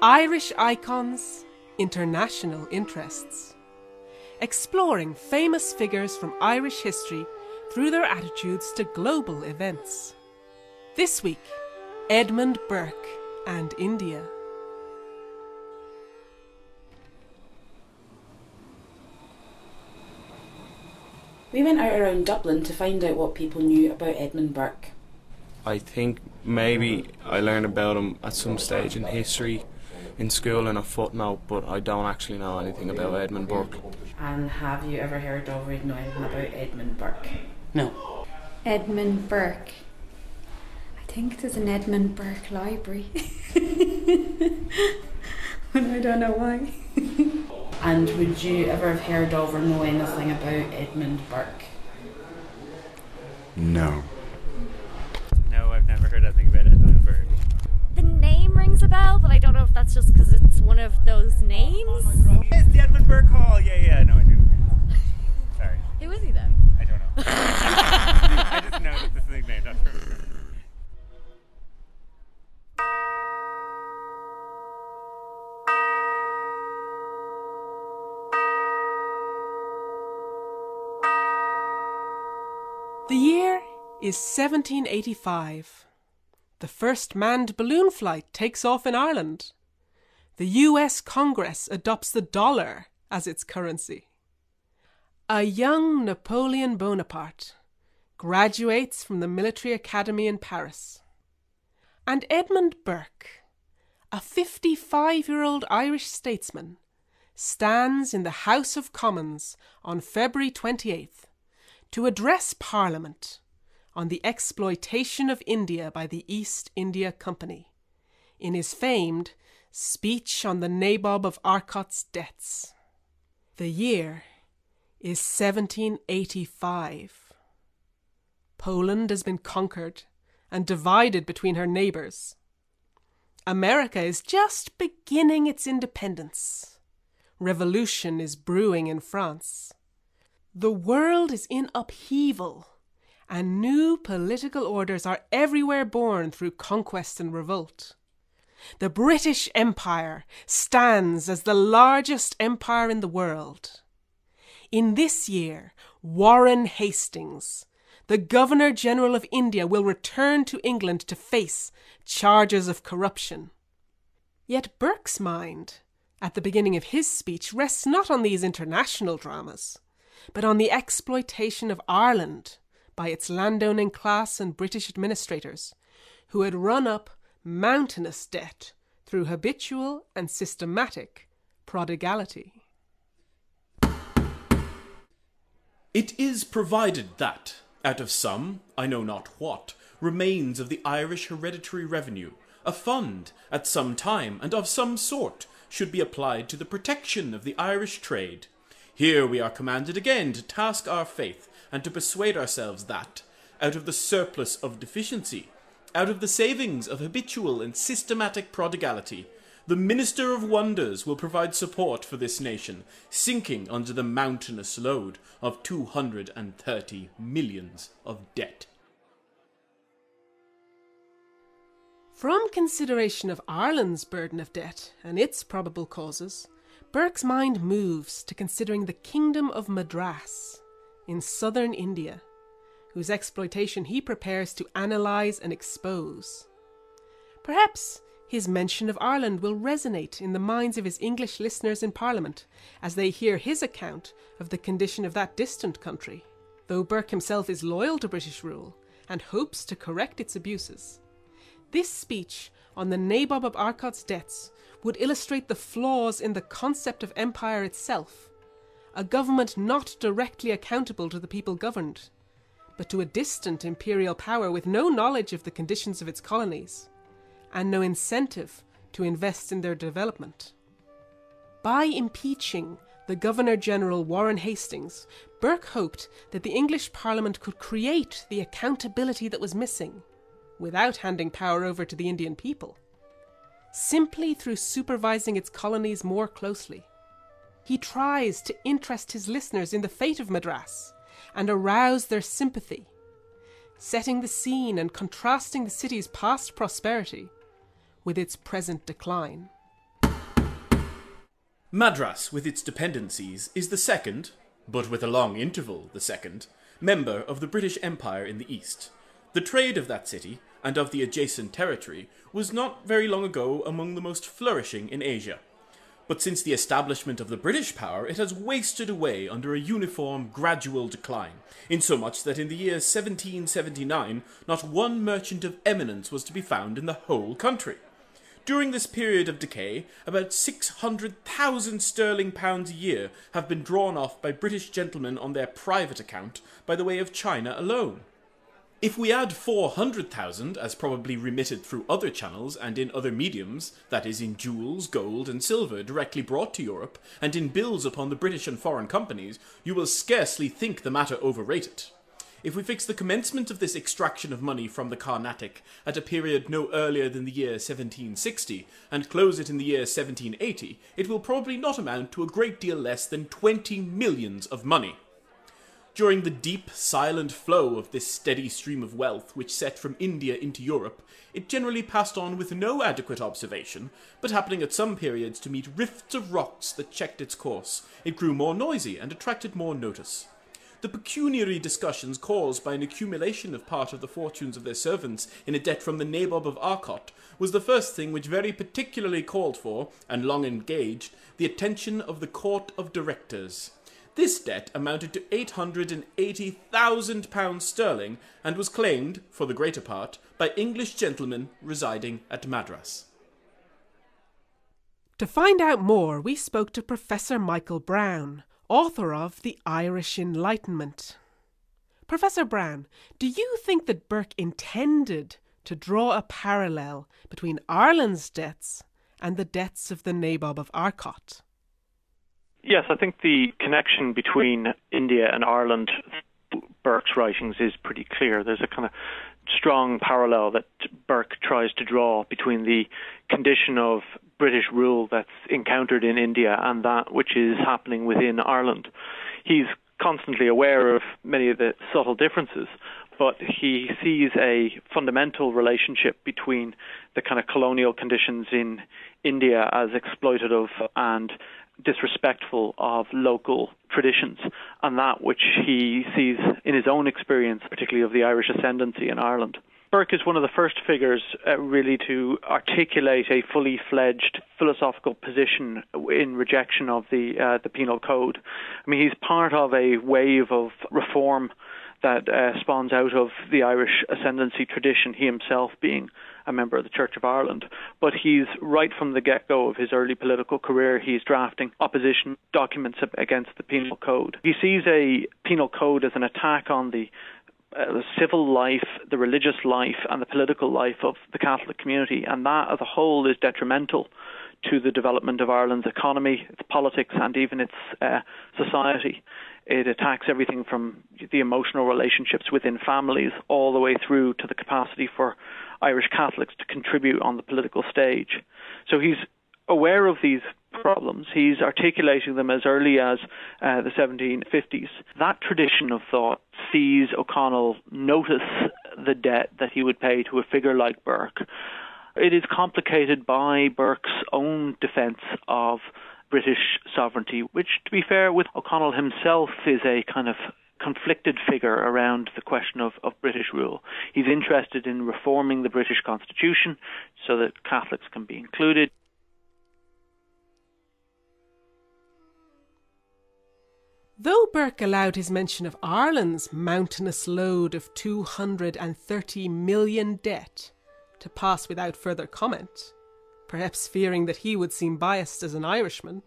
Irish icons, international interests. Exploring famous figures from Irish history through their attitudes to global events. This week, Edmund Burke and India. We went out around Dublin to find out what people knew about Edmund Burke. I think maybe I learned about him at some stage in history in school in a footnote, but I don't actually know anything about Edmund Burke. And have you ever heard or read anything about Edmund Burke? No. Edmund Burke. I think there's an Edmund Burke library. But I don't know why. And would you ever have heard of or know anything about Edmund Burke? No. No, I've never heard anything about Edmund Burke. The name rings a bell, but I don't know if that's just because it's one of those names. It's the Edmund Burke Hall. Yeah, no, I do. Sorry. Who is he then? I don't know. I just know that this is named after him. The year is 1785. The first manned balloon flight takes off in Ireland. The US Congress adopts the dollar as its currency. A young Napoleon Bonaparte graduates from the military academy in Paris. And Edmund Burke, a 55-year-old Irish statesman, stands in the House of Commons on February 28th to address Parliament on the exploitation of India by the East India Company in his famed Speech on the Nabob of Arcot's Debts. The year is 1785. Poland has been conquered and divided between her neighbours. America is just beginning its independence. Revolution is brewing in France. The world is in upheaval, and new political orders are everywhere born through conquest and revolt. The British Empire stands as the largest empire in the world. In this year, Warren Hastings, the Governor-General of India, will return to England to face charges of corruption. Yet Burke's mind, at the beginning of his speech, rests not on these international dramas, but on the exploitation of Ireland by its landowning class and British administrators, who had run up mountainous debt through habitual and systematic prodigality. It is provided that, out of some, I know not what, remains of the Irish hereditary revenue, a fund, at some time and of some sort, should be applied to the protection of the Irish trade. Here we are commanded again to task our faith and to persuade ourselves that, out of the surplus of deficiency, out of the savings of habitual and systematic prodigality, the Minister of Wonders will provide support for this nation, sinking under the mountainous load of 230 millions of debt. From consideration of Ireland's burden of debt and its probable causes, Burke's mind moves to considering the Kingdom of Madras in southern India, whose exploitation he prepares to analyse and expose. Perhaps his mention of Ireland will resonate in the minds of his English listeners in Parliament as they hear his account of the condition of that distant country, though Burke himself is loyal to British rule and hopes to correct its abuses. This speech on the Nabob of Arcot's debts would illustrate the flaws in the concept of empire itself, a government not directly accountable to the people governed, but to a distant imperial power with no knowledge of the conditions of its colonies, and no incentive to invest in their development. By impeaching the Governor-General Warren Hastings, Burke hoped that the English Parliament could create the accountability that was missing, without handing power over to the Indian people, simply through supervising its colonies more closely. He tries to interest his listeners in the fate of Madras and arouse their sympathy, setting the scene and contrasting the city's past prosperity with its present decline. Madras, with its dependencies, is the second, but with a long interval the second, member of the British Empire in the east. The trade of that city, and of the adjacent territory, was not very long ago among the most flourishing in Asia. But since the establishment of the British power, it has wasted away under a uniform, gradual decline, insomuch that in the year 1779 not one merchant of eminence was to be found in the whole country. During this period of decay, about 600,000 sterling pounds a year have been drawn off by British gentlemen on their private account by the way of China alone. If we add 400,000 as probably remitted through other channels and in other mediums, that is in jewels, gold and silver directly brought to Europe, and in bills upon the British and foreign companies, you will scarcely think the matter overrated. If we fix the commencement of this extraction of money from the Carnatic at a period no earlier than the year 1760, and close it in the year 1780, it will probably not amount to a great deal less than 20 millions of money. During the deep, silent flow of this steady stream of wealth which set from India into Europe, it generally passed on with no adequate observation, but happening at some periods to meet rifts of rocks that checked its course, it grew more noisy and attracted more notice. The pecuniary discussions caused by an accumulation of part of the fortunes of their servants in a debt from the Nabob of Arcot was the first thing which very particularly called for, and long engaged, the attention of the Court of Directors. This debt amounted to £880,000 sterling and was claimed, for the greater part, by English gentlemen residing at Madras. To find out more, we spoke to Professor Michael Brown, author of The Irish Enlightenment. Professor Brown, do you think that Burke intended to draw a parallel between Ireland's debts and the debts of the Nabob of Arcot? Yes, I think the connection between India and Ireland, Burke's writings, is pretty clear. There's a kind of strong parallel that Burke tries to draw between the condition of British rule that's encountered in India and that which is happening within Ireland. He's constantly aware of many of the subtle differences, but he sees a fundamental relationship between the kind of colonial conditions in India as exploitative and disrespectful of local traditions, and that which he sees in his own experience, particularly of the Irish ascendancy in Ireland. Burke is one of the first figures really to articulate a fully fledged philosophical position in rejection of the penal code. I mean, he's part of a wave of reform that spawns out of the Irish ascendancy tradition, he himself being a member of the Church of Ireland. But he's, right from the get-go of his early political career, he's drafting opposition documents against the penal code. He sees a penal code as an attack on the civil life, the religious life, and the political life of the Catholic community, and that as a whole is detrimental to the development of Ireland's economy, its politics, and even its society. It attacks everything from the emotional relationships within families all the way through to the capacity for Irish Catholics to contribute on the political stage. So he's aware of these problems. He's articulating them as early as the 1750s. That tradition of thought sees O'Connell notice the debt that he would pay to a figure like Burke. It is complicated by Burke's own defence of British sovereignty, which, to be fair, with O'Connell himself is a kind of conflicted figure around the question of British rule. He's interested in reforming the British Constitution so that Catholics can be included. Though Burke allowed his mention of Ireland's mountainous load of 230 million debt to pass without further comment, perhaps fearing that he would seem biased as an Irishman,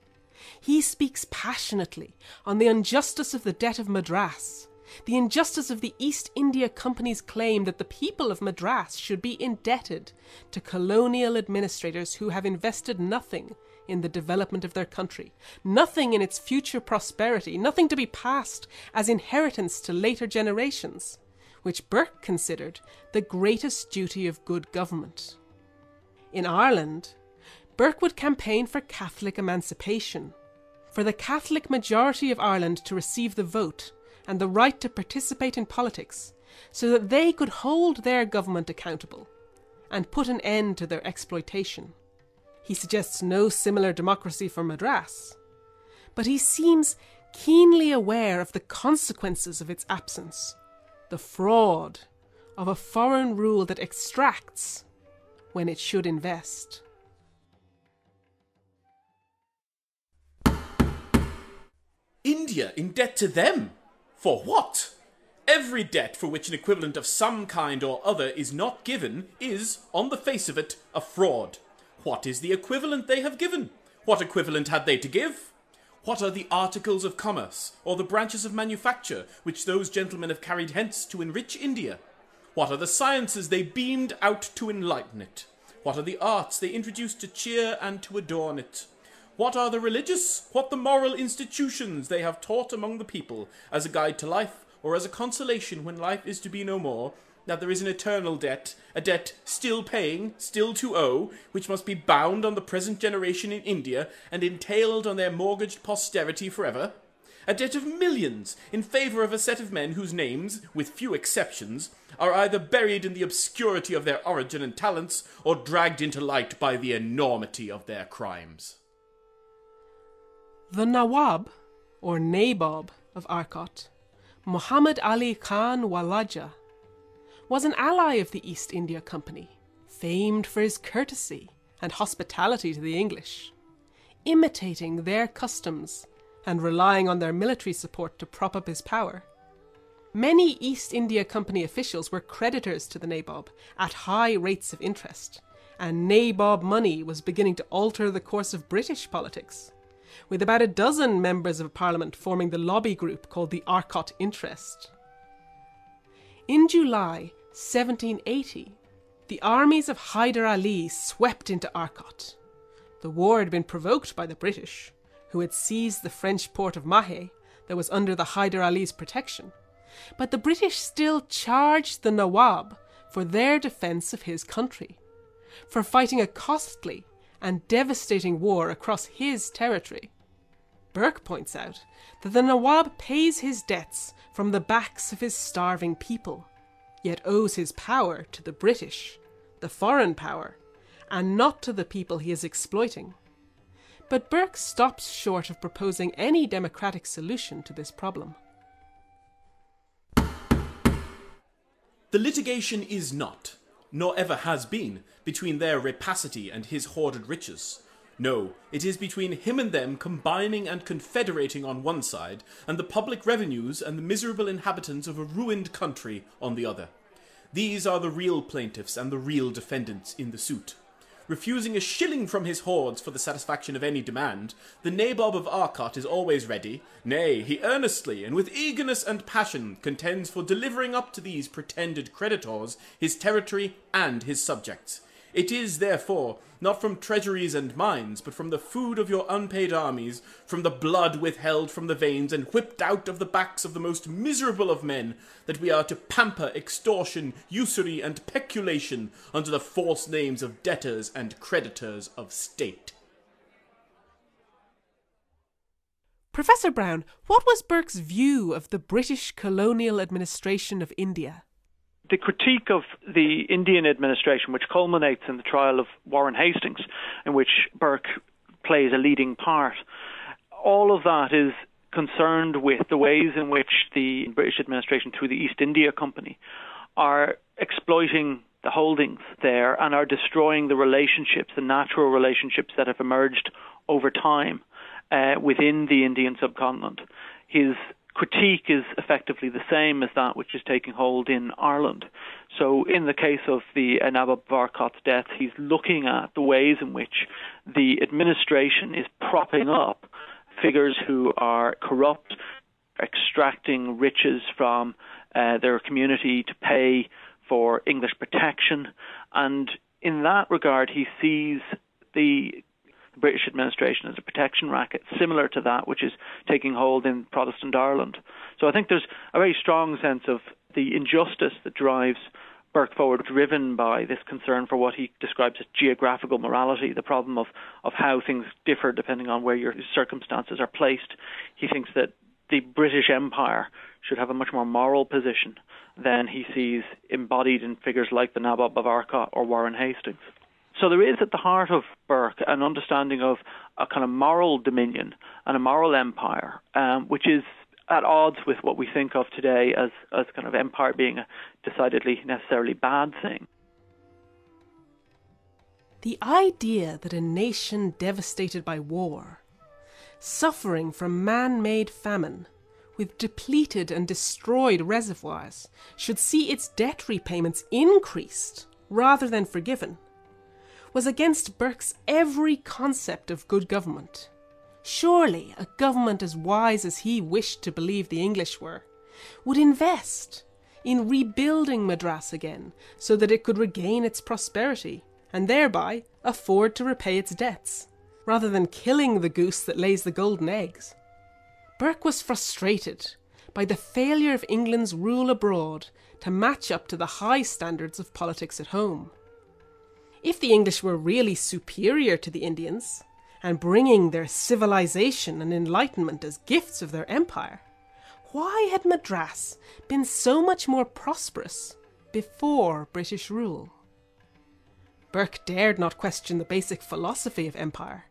he speaks passionately on the injustice of the debt of Madras, the injustice of the East India Company's claim that the people of Madras should be indebted to colonial administrators who have invested nothing in the development of their country, nothing in its future prosperity, nothing to be passed as inheritance to later generations, which Burke considered the greatest duty of good government. In Ireland, Burke would campaign for Catholic emancipation, for the Catholic majority of Ireland to receive the vote and the right to participate in politics so that they could hold their government accountable and put an end to their exploitation. He suggests no similar democracy for Madras. But he seems keenly aware of the consequences of its absence, the fraud of a foreign rule that extracts when it should invest. India in debt to them? For what? Every debt for which an equivalent of some kind or other is not given is, on the face of it, a fraud. What is the equivalent they have given? What equivalent had they to give? What are the articles of commerce, or the branches of manufacture, which those gentlemen have carried hence to enrich India? What are the sciences they beamed out to enlighten it? What are the arts they introduced to cheer and to adorn it? What are the religious, what the moral institutions they have taught among the people, as a guide to life, or as a consolation when life is to be no more, that there is an eternal debt, a debt still paying, still to owe, which must be bound on the present generation in India, and entailed on their mortgaged posterity forever? A debt of millions in favour of a set of men whose names, with few exceptions, are either buried in the obscurity of their origin and talents, or dragged into light by the enormity of their crimes. The Nawab, or Nabob, of Arcot, Muhammad Ali Khan Walaja, was an ally of the East India Company, famed for his courtesy and hospitality to the English, imitating their customs and relying on their military support to prop up his power. Many East India Company officials were creditors to the Nabob at high rates of interest, and Nabob money was beginning to alter the course of British politics, with about a dozen members of Parliament forming the lobby group called the Arcot Interest. In July 1780, the armies of Hyder Ali swept into Arcot. The war had been provoked by the British, who had seized the French port of Mahe that was under the Hyder Ali's protection, but the British still charged the Nawab for their defence of his country, for fighting a costly and devastating war across his territory. Burke points out that the Nawab pays his debts from the backs of his starving people, yet owes his power to the British, the foreign power, and not to the people he is exploiting. But Burke stops short of proposing any democratic solution to this problem. The litigation is not, nor ever has been, between their rapacity and his hoarded riches. No, it is between him and them combining and confederating on one side, and the public revenues and the miserable inhabitants of a ruined country on the other. These are the real plaintiffs and the real defendants in the suit. Refusing a shilling from his hoards for the satisfaction of any demand, the Nabob of Arcot is always ready, nay, he earnestly and with eagerness and passion contends for delivering up to these pretended creditors his territory and his subjects. It is, therefore, not from treasuries and mines, but from the food of your unpaid armies, from the blood withheld from the veins and whipped out of the backs of the most miserable of men, that we are to pamper extortion, usury, and peculation under the false names of debtors and creditors of state. Professor Brown, what was Burke's view of the British colonial administration of India? The critique of the Indian administration, which culminates in the trial of Warren Hastings, in which Burke plays a leading part, all of that is concerned with the ways in which the British administration, through the East India Company, are exploiting the holdings there and are destroying the relationships, the natural relationships that have emerged over time within the Indian subcontinent. His critique is effectively the same as that which is taking hold in Ireland. So in the case of the Nabob of Arcot's death, he's looking at the ways in which the administration is propping up figures who are corrupt, extracting riches from their community to pay for English protection. And in that regard, he sees the British administration as a protection racket, similar to that which is taking hold in Protestant Ireland. So I think there's a very strong sense of the injustice that drives Burke forward, driven by this concern for what he describes as geographical morality, the problem of how things differ depending on where your circumstances are placed. He thinks that the British Empire should have a much more moral position than he sees embodied in figures like the Nabob of Arcot or Warren Hastings. So there is at the heart of Burke an understanding of a kind of moral dominion and a moral empire, which is at odds with what we think of today as kind of empire being a decidedly necessarily bad thing. The idea that a nation devastated by war, suffering from man-made famine, with depleted and destroyed reservoirs, should see its debt repayments increased rather than forgiven, was against Burke's every concept of good government. Surely a government as wise as he wished to believe the English were would invest in rebuilding Madras again so that it could regain its prosperity and thereby afford to repay its debts, rather than killing the goose that lays the golden eggs. Burke was frustrated by the failure of England's rule abroad to match up to the high standards of politics at home. If the English were really superior to the Indians, and bringing their civilization and enlightenment as gifts of their empire, why had Madras been so much more prosperous before British rule? Burke dared not question the basic philosophy of empire,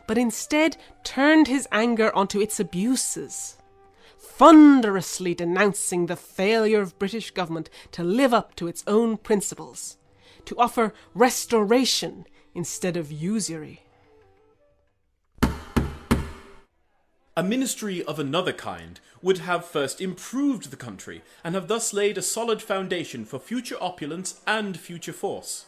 but instead turned his anger onto its abuses, thunderously denouncing the failure of British government to live up to its own principles, to offer restoration instead of usury. A ministry of another kind would have first improved the country, and have thus laid a solid foundation for future opulence and future force.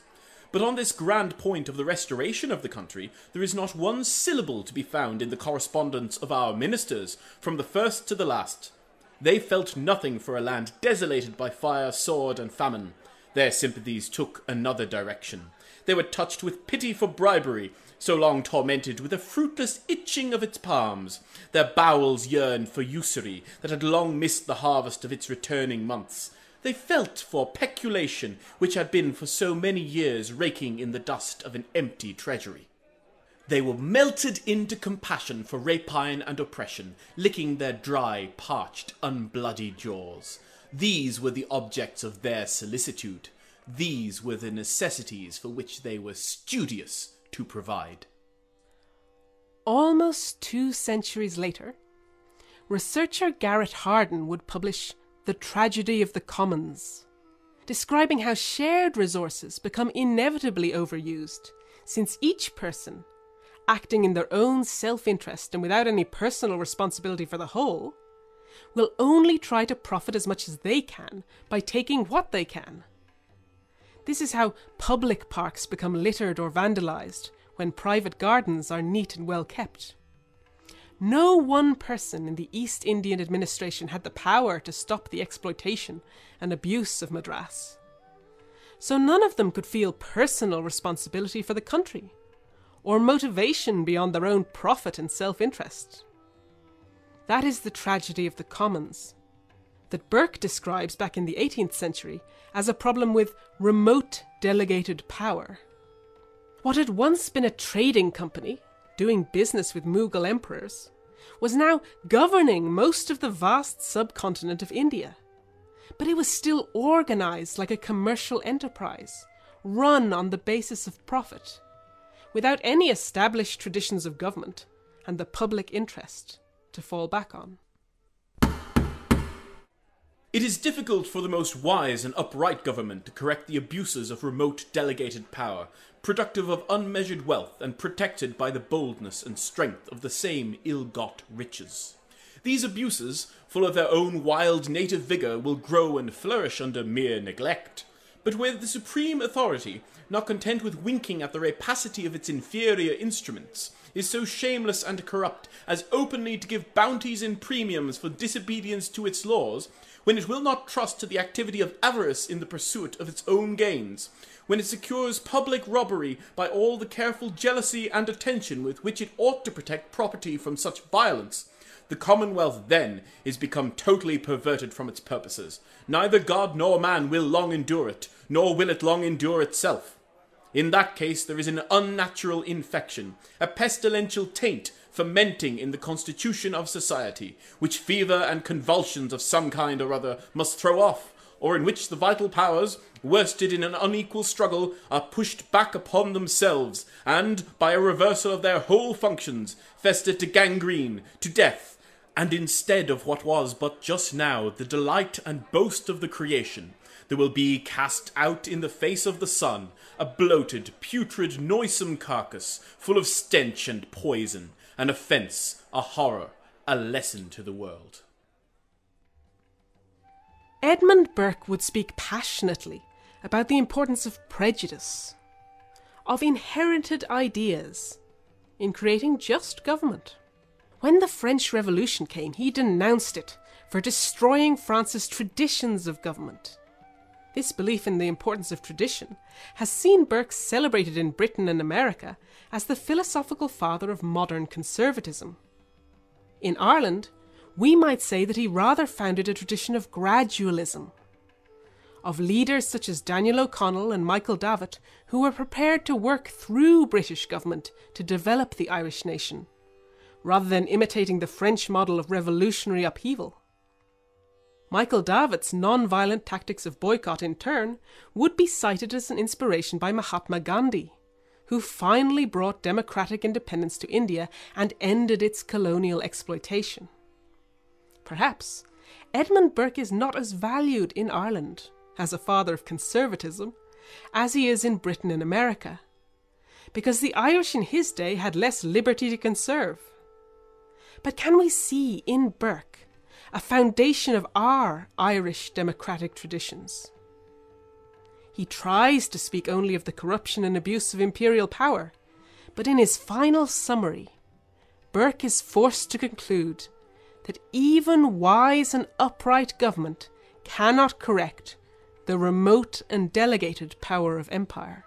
But on this grand point of the restoration of the country, there is not one syllable to be found in the correspondence of our ministers, from the first to the last. They felt nothing for a land desolated by fire, sword, and famine. Their sympathies took another direction. They were touched with pity for bribery, so long tormented with a fruitless itching of its palms. Their bowels yearned for usury that had long missed the harvest of its returning months. They felt for peculation, which had been for so many years raking in the dust of an empty treasury. They were melted into compassion for rapine and oppression, licking their dry, parched, unbloody jaws. These were the objects of their solicitude. These were the necessities for which they were studious to provide. Almost 2 centuries later, researcher Garrett Hardin would publish The Tragedy of the Commons, describing how shared resources become inevitably overused, since each person, acting in their own self-interest and without any personal responsibility for the whole, will only try to profit as much as they can by taking what they can. This is how public parks become littered or vandalised when private gardens are neat and well kept. No one person in the East Indian administration had the power to stop the exploitation and abuse of Madras. So none of them could feel personal responsibility for the country, or motivation beyond their own profit and self-interest. That is the tragedy of the commons, that Burke describes back in the 18th century as a problem with remote delegated power. What had once been a trading company, doing business with Mughal emperors, was now governing most of the vast subcontinent of India. But it was still organised like a commercial enterprise, run on the basis of profit, without any established traditions of government and the public interest to fall back on. It is difficult for the most wise and upright government to correct the abuses of remote delegated power, productive of unmeasured wealth and protected by the boldness and strength of the same ill-got riches. These abuses, full of their own wild native vigour, will grow and flourish under mere neglect. But where the supreme authority, not content with winking at the rapacity of its inferior instruments, is so shameless and corrupt as openly to give bounties and premiums for disobedience to its laws, when it will not trust to the activity of avarice in the pursuit of its own gains, when it secures public robbery by all the careful jealousy and attention with which it ought to protect property from such violence, the Commonwealth then is become totally perverted from its purposes. Neither God nor man will long endure it, nor will it long endure itself. In that case there is an unnatural infection, a pestilential taint fermenting in the constitution of society, which fever and convulsions of some kind or other must throw off, or in which the vital powers, worsted in an unequal struggle, are pushed back upon themselves, and, by a reversal of their whole functions, fester to gangrene, to death, and instead of what was but just now the delight and boast of the creation, there will be cast out in the face of the sun a bloated, putrid, noisome carcass, full of stench and poison, an offence, a horror, a lesson to the world. Edmund Burke would speak passionately about the importance of prejudice, of inherited ideas, in creating just government. When the French Revolution came, he denounced it for destroying France's traditions of government. This belief in the importance of tradition has seen Burke celebrated in Britain and America as the philosophical father of modern conservatism. In Ireland, we might say that he rather founded a tradition of gradualism, of leaders such as Daniel O'Connell and Michael Davitt, who were prepared to work through British government to develop the Irish nation, rather than imitating the French model of revolutionary upheaval. Michael Davitt's non-violent tactics of boycott, in turn, would be cited as an inspiration by Mahatma Gandhi, who finally brought democratic independence to India and ended its colonial exploitation. Perhaps Edmund Burke is not as valued in Ireland, as a father of conservatism, as he is in Britain and America, because the Irish in his day had less liberty to conserve. But can we see in Burke a foundation of our Irish democratic traditions? He tries to speak only of the corruption and abuse of imperial power, but in his final summary, Burke is forced to conclude that even wise and upright government cannot correct the remote and delegated power of empire.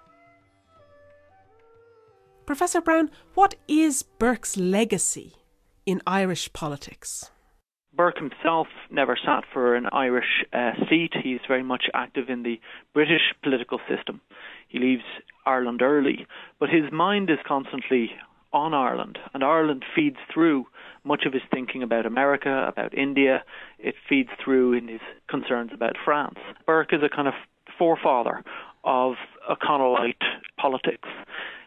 Professor Brown, what is Burke's legacy in Irish politics? Burke himself never sat for an Irish seat. He's very much active in the British political system. He leaves Ireland early, but his mind is constantly on Ireland, and Ireland feeds through much of his thinking about America, about India. It feeds through in his concerns about France. Burke is a kind of forefather of O'Connellite politics.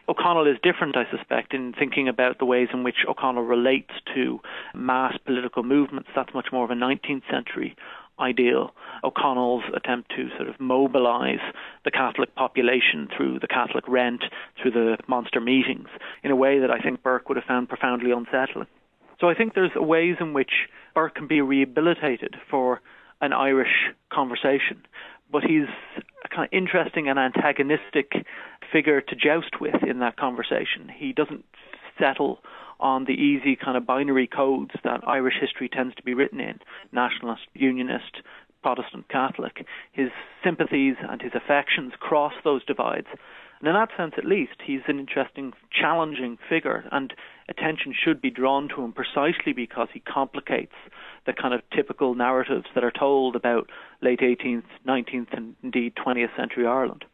O'Connell is different, I suspect, in thinking about the ways in which O'Connell relates to mass political movements. That's much more of a 19th century ideal. O'Connell's attempt to sort of mobilise the Catholic population through the Catholic rent, through the monster meetings, in a way that I think Burke would have found profoundly unsettling. So I think there's ways in which Burke can be rehabilitated for an Irish conversation, but he's a kind of interesting and antagonistic figure to joust with in that conversation. He doesn't settle on the easy kind of binary codes that Irish history tends to be written in: nationalist, unionist, Protestant, Catholic. His sympathies and his affections cross those divides. And in that sense, at least, he's an interesting, challenging figure, and attention should be drawn to him precisely because he complicates the kind of typical narratives that are told about late 18th, 19th, and indeed 20th century Ireland.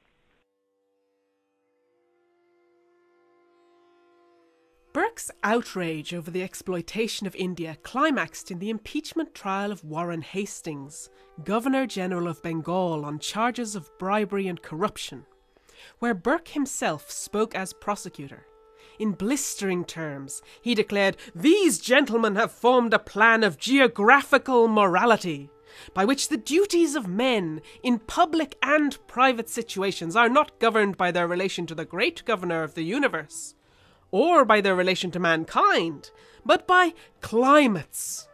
Burke's outrage over the exploitation of India climaxed in the impeachment trial of Warren Hastings, Governor-General of Bengal, on charges of bribery and corruption, where Burke himself spoke as prosecutor. In blistering terms, he declared, "These gentlemen have formed a plan of geographical morality, by which the duties of men in public and private situations are not governed by their relation to the great governor of the universe, or by their relation to mankind, but by climates,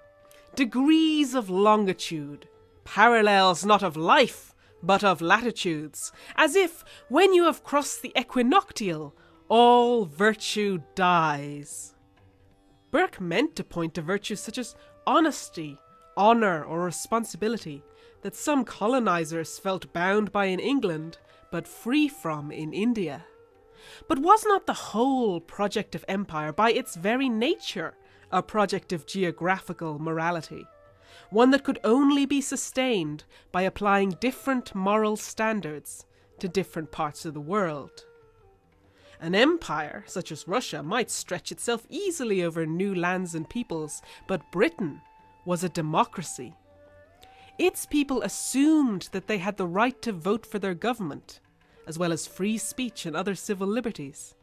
degrees of longitude, parallels not of life, but of latitudes, as if, when you have crossed the equinoctial, all virtue dies." Burke meant to point to virtues such as honesty, honour, or responsibility that some colonizers felt bound by in England, but free from in India. But was not the whole project of empire, by its very nature, a project of geographical morality? One that could only be sustained by applying different moral standards to different parts of the world. An empire, such as Russia, might stretch itself easily over new lands and peoples, but Britain was a democracy. Its people assumed that they had the right to vote for their government, as well as free speech and other civil liberties.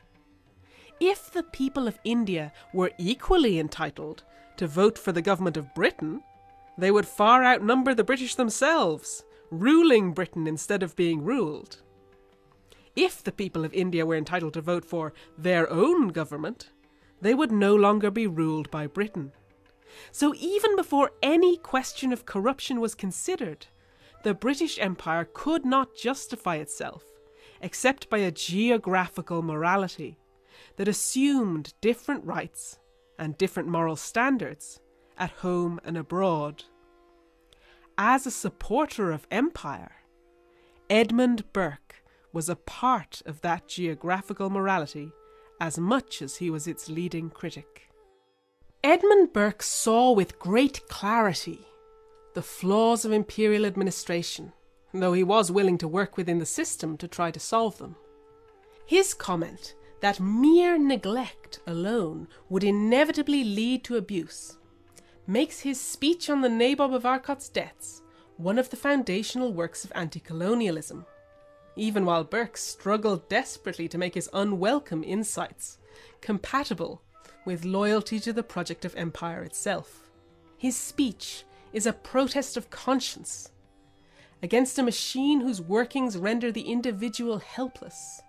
If the people of India were equally entitled to vote for the government of Britain, they would far outnumber the British themselves, ruling Britain instead of being ruled. If the people of India were entitled to vote for their own government, they would no longer be ruled by Britain. So even before any question of corruption was considered, the British Empire could not justify itself except by a geographical morality that assumed different rights and different moral standards at home and abroad. As a supporter of empire, Edmund Burke was a part of that geographical morality as much as he was its leading critic. Edmund Burke saw with great clarity the flaws of imperial administration, though he was willing to work within the system to try to solve them. His comment that mere neglect alone would inevitably lead to abuse makes his speech on the Nabob of Arcot's deaths one of the foundational works of anti-colonialism, even while Burke struggled desperately to make his unwelcome insights compatible with loyalty to the project of empire itself. His speech is a protest of conscience against a machine whose workings render the individual helpless.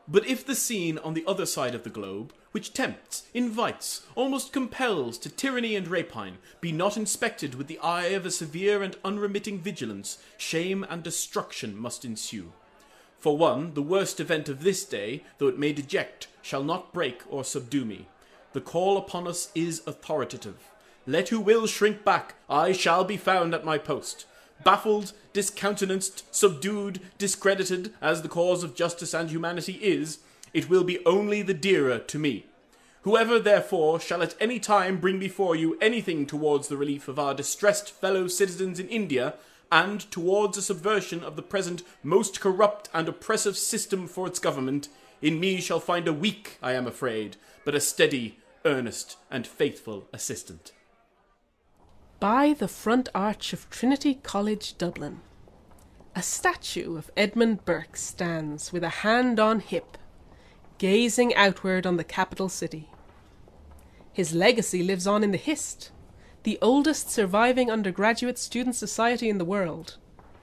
But if the scene on the other side of the globe, which tempts, invites, almost compels to tyranny and rapine, be not inspected with the eye of a severe and unremitting vigilance, shame and destruction must ensue. For one, the worst event of this day, though it may deject, shall not break or subdue me. The call upon us is authoritative. Let who will shrink back, I shall be found at my post. Baffled, discountenanced, subdued, discredited, as the cause of justice and humanity is, it will be only the dearer to me. Whoever, therefore, shall at any time bring before you anything towards the relief of our distressed fellow citizens in India, and towards a subversion of the present most corrupt and oppressive system for its government, in me shall find a weak, I am afraid, but a steady, earnest, and faithful assistant. By the front arch of Trinity College, Dublin, a statue of Edmund Burke stands with a hand on hip, gazing outward on the capital city. His legacy lives on in the Hist, the oldest surviving undergraduate student society in the world,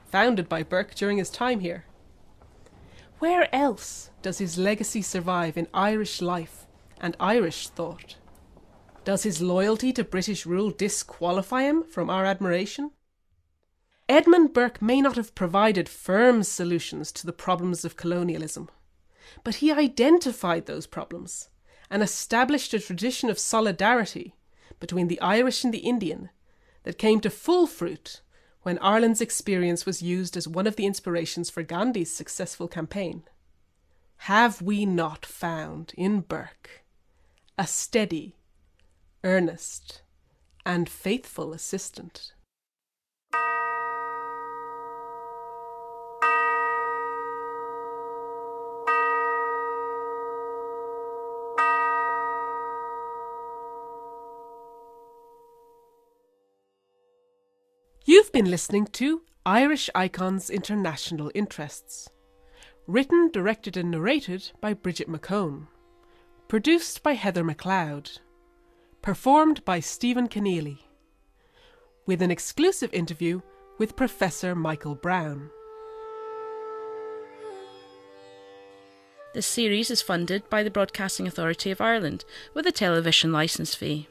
founded by Burke during his time here. Where else does his legacy survive in Irish life and Irish thought? Does his loyalty to British rule disqualify him from our admiration? Edmund Burke may not have provided firm solutions to the problems of colonialism, but he identified those problems and established a tradition of solidarity between the Irish and the Indian that came to full fruit when Ireland's experience was used as one of the inspirations for Gandhi's successful campaign. Have we not found in Burke a steady, earnest, and faithful assistant? You've been listening to Irish Icons International Interests. Written, directed and narrated by Brigit McCone. Produced by Heather MacLeod. Performed by Steve Kenneally. With an exclusive interview with Professor Michael Brown. This series is funded by the Broadcasting Authority of Ireland with a television licence fee.